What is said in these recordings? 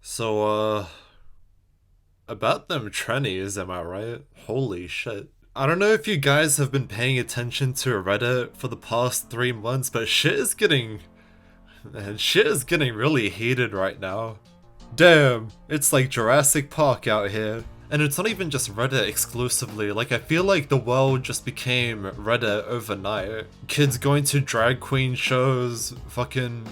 So, about them trannies, am I right? Holy shit. I don't know if you guys have been paying attention to Reddit for the past 3 months, but shit is getting really heated right now. Damn, it's like Jurassic Park out here. And it's not even just Reddit exclusively, like I feel like the world just became Reddit overnight. Kids going to drag queen shows, fucking,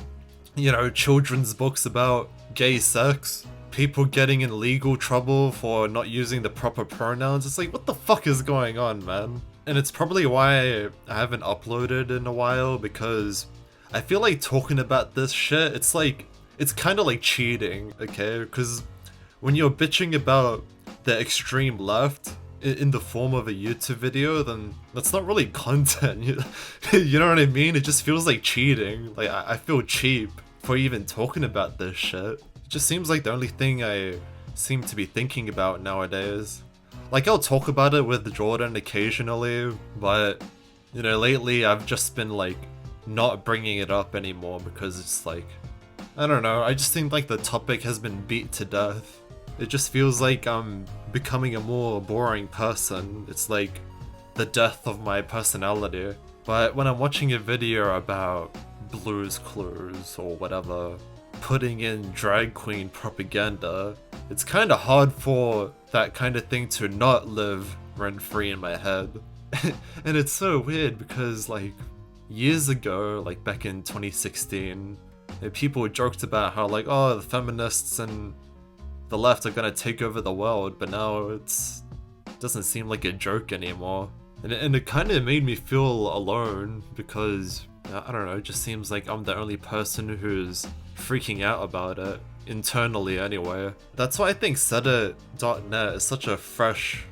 children's books about gay sex, people getting in legal trouble for not using the proper pronouns. It's like, what the fuck is going on, man? And it's probably why I haven't uploaded in a while, because I feel like talking about this shit, it's kind of like cheating, okay? Because when you're bitching about the extreme left in the form of a YouTube video, then that's not really content. You know what I mean? It just feels like cheating. Like, I feel cheap for even talking about this shit. It just seems like the only thing I seem to be thinking about nowadays. Like, I'll talk about it with Jordan occasionally, but, lately I've just been, like, not bringing it up anymore because it's like, I don't know, I just think like the topic has been beat to death. It just feels like I'm becoming a more boring person. It's like the death of my personality. But when I'm watching a video about Blue's Clues or whatever, putting in drag queen propaganda, it's kind of hard for that kind of thing to not live rent-free in my head. And it's so weird because like years ago, like back in 2016, people joked about how like, oh, the feminists and the left are gonna take over the world, but now it doesn't seem like a joke anymore. And it kind of made me feel alone because, I don't know, it just seems like I'm the only person who's freaking out about it, internally anyway. That's why I think Reddit.net is such a fresh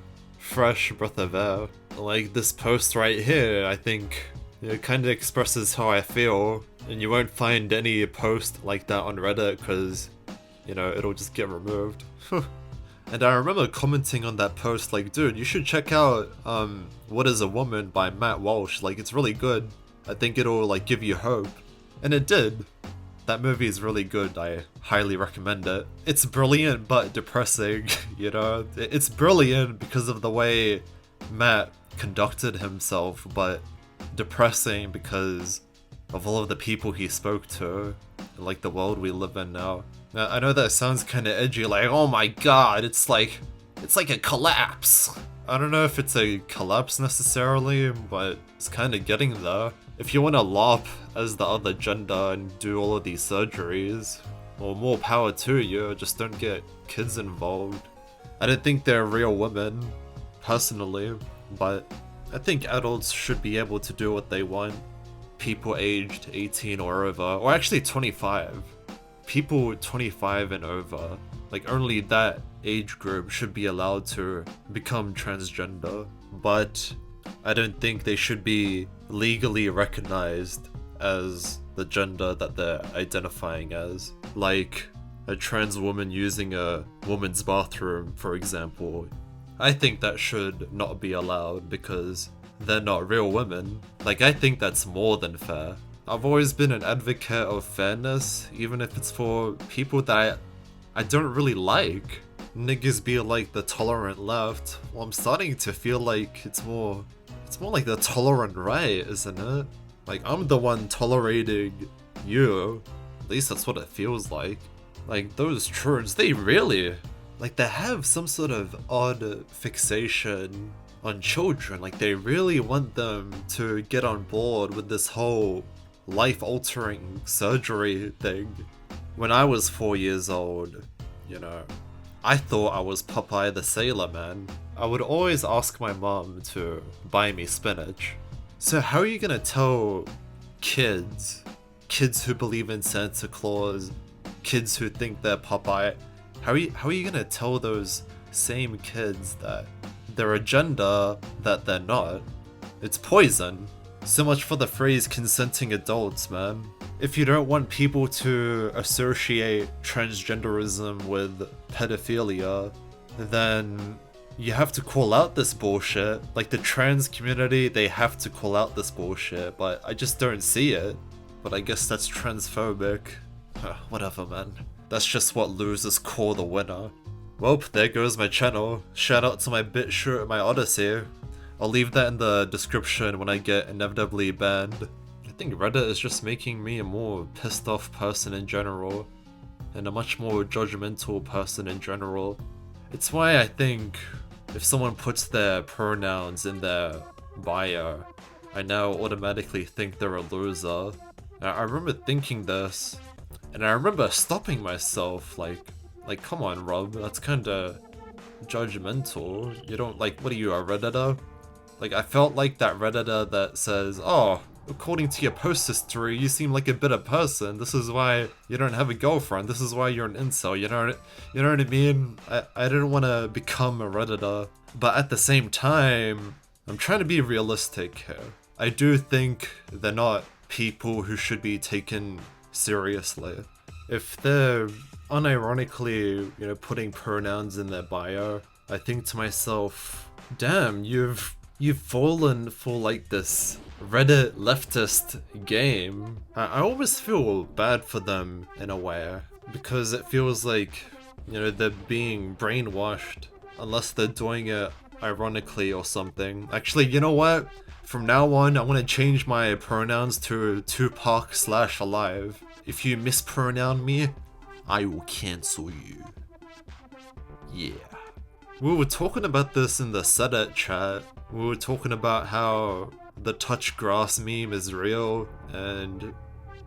breath of air. Like this post right here, I think it kind of expresses how I feel, and you won't find any post like that on Reddit because, it'll just get removed. And I remember commenting on that post like, dude, you should check out What is a Woman by Matt Walsh, like it's really good. I think it'll like give you hope. And it did. That movie is really good, I highly recommend it. It's brilliant but depressing, It's brilliant because of the way Matt conducted himself, but depressing because of all of the people he spoke to, and like the world we live in now. Now, I know that sounds kind of edgy, like, oh my god, it's like a collapse. I don't know if it's a collapse necessarily, but it's kind of getting there. If you want to LARP as the other gender and do all of these surgeries, well, more power to you, just don't get kids involved. I don't think they're real women, personally, but I think adults should be able to do what they want. People aged 18 or over, or actually 25. People 25 and over, like only that age group should be allowed to become transgender. But I don't think they should be legally recognized as the gender that they're identifying as. Like a trans woman using a woman's bathroom, for example. I think that should not be allowed because they're not real women. Like, I think that's more than fair. I've always been an advocate of fairness, even if it's for people that I don't really like. Niggas be like the tolerant left. Well, I'm starting to feel like it's more like the tolerant right, isn't it? Like, I'm the one tolerating you. At least that's what it feels like. Like, those trans, they have some sort of odd fixation on children. Like, they really want them to get on board with this whole life-altering surgery thing. When I was 4 years old, I thought I was Popeye the Sailor Man. I would always ask my mom to buy me spinach. So how are you gonna tell kids who believe in Santa Claus, kids who think they're Popeye, how are you gonna tell those same kids that they're a gender that they're not? It's poison. So much for the phrase consenting adults, man. If you don't want people to associate transgenderism with pedophilia, then you have to call out this bullshit. Like, the trans community, they have to call out this bullshit, but I just don't see it. But I guess that's transphobic. Whatever, man. That's just what losers call the winner. Well, there goes my channel. Shout out to my BitShirt, my Odyssey. I'll leave that in the description when I get inevitably banned. I think Reddit is just making me a more pissed off person in general, and a much more judgmental person in general. It's why I think if someone puts their pronouns in their bio, I now automatically think they're a loser. I remember thinking this, and I remember stopping myself, like come on Rob, that's kinda judgmental. You don't, like, what are you, a Redditor? Like, I felt like that Redditor that says, oh, according to your post history, you seem like a bitter person. This is why you don't have a girlfriend. This is why you're an incel. You know what I mean? I didn't want to become a Redditor. But at the same time, I'm trying to be realistic here. I do think they're not people who should be taken seriously. If they're unironically, putting pronouns in their bio, I think to myself, damn, you've fallen for like this Reddit leftist game. I almost feel bad for them in a way, because it feels like, they're being brainwashed, unless they're doing it ironically or something. Actually, you know what? From now on, I want to change my pronouns to Tupac/alive. If you mispronoun me, I will cancel you. Yeah. We were talking about this in the Reddit chat. We were talking about how the touch grass meme is real, and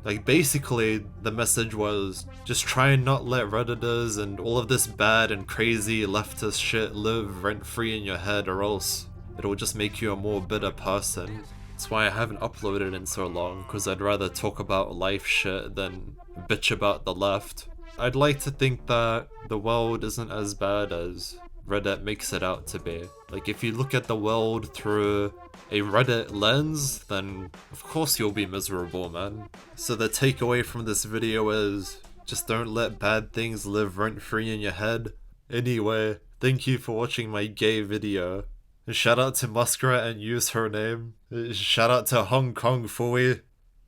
like basically the message was just try and not let Redditors and all of this bad and crazy leftist shit live rent-free in your head, or else it'll just make you a more bitter person. That's why I haven't uploaded in so long, because I'd rather talk about life shit than bitch about the left. I'd like to think that the world isn't as bad as Reddit makes it out to be. Like, if you look at the world through a Reddit lens, then of course you'll be miserable, man. So the takeaway from this video is, just don't let bad things live rent-free in your head. Anyway, thank you for watching my gay video. Shout out to Muskrat and use her name. Shout out to Hong Kong Fui.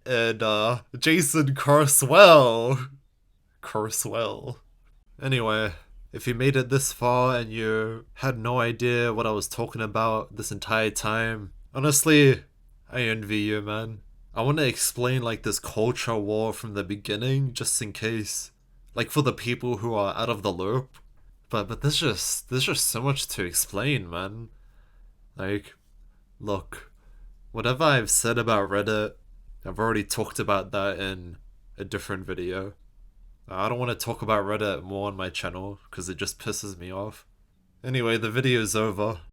And Jason Carswell. Anyway, if you made it this far and you had no idea what I was talking about this entire time, honestly, I envy you, man. I want to explain like this culture war from the beginning, just in case, like for the people who are out of the loop. But there's just so much to explain, man. Like, look, whatever I've said about Reddit, I've already talked about that in a different video. I don't want to talk about Reddit more on my channel, because it just pisses me off. Anyway, the video's over.